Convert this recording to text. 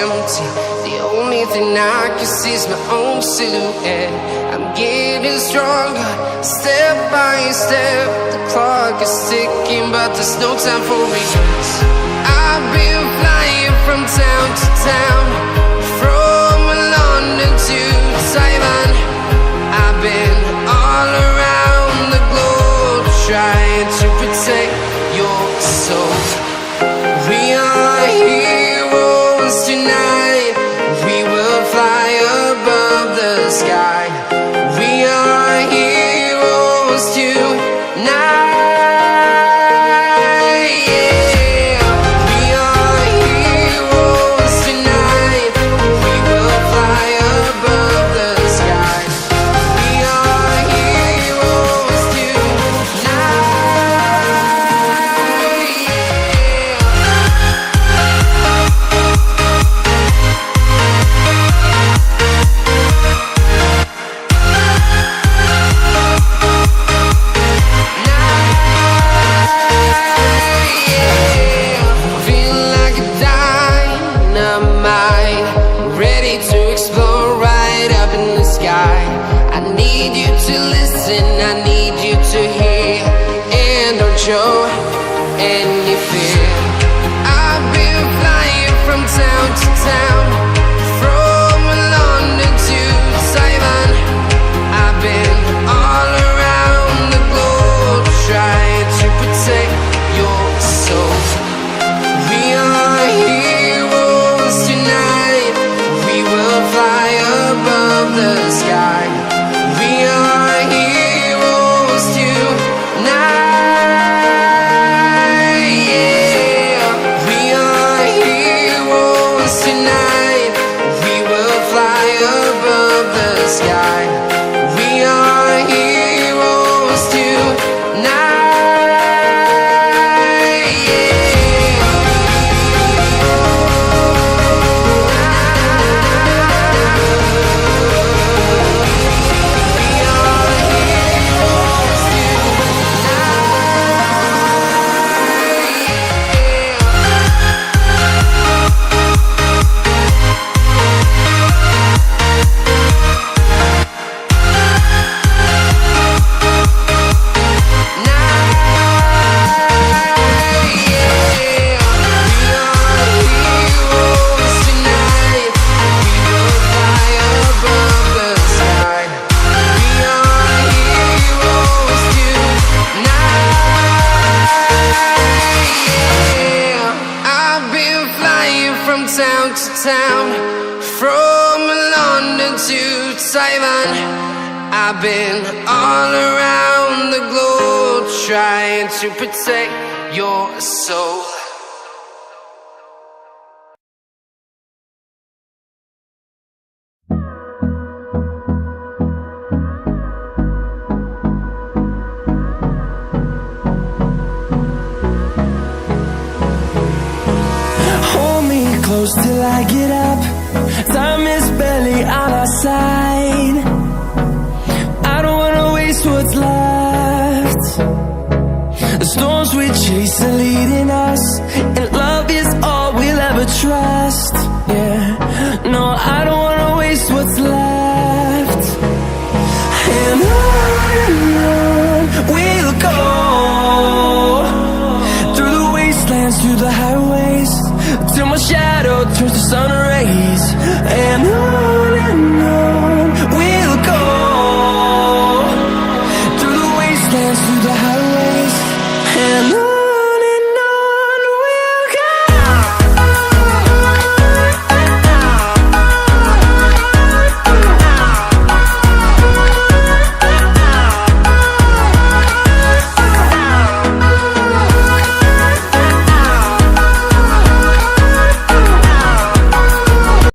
empty. The only thing I can see is my own silhouette. I'm getting stronger, step by step. The clock is ticking, but there's no time for regrets. I've been flying from town to town, from London to Taiwan. I've been all around the globe, trying to protect your soul. We are heroes tonight. We will fly above the sky. We are heroes tonight. Show any fear. I've been flying from town to town, from London to Taiwan. I've been all around the globe, trying to protect your soul. We are heroes tonight. We will fly above the sky. We are heroes tonight. Town to town, from London to Taiwan. I've been all around the globe, trying to protect your soul. Till I get up, time is barely on our side. I don't wanna waste what's left. The storms we chase are leading us, and love is all we'll ever trust. Yeah, no, I don't wanna waste what's left. And on we'll go, through the wastelands, through the highways, till my shadow turns to sun rays. And on we'll go, through the wastelands, through the highways. And on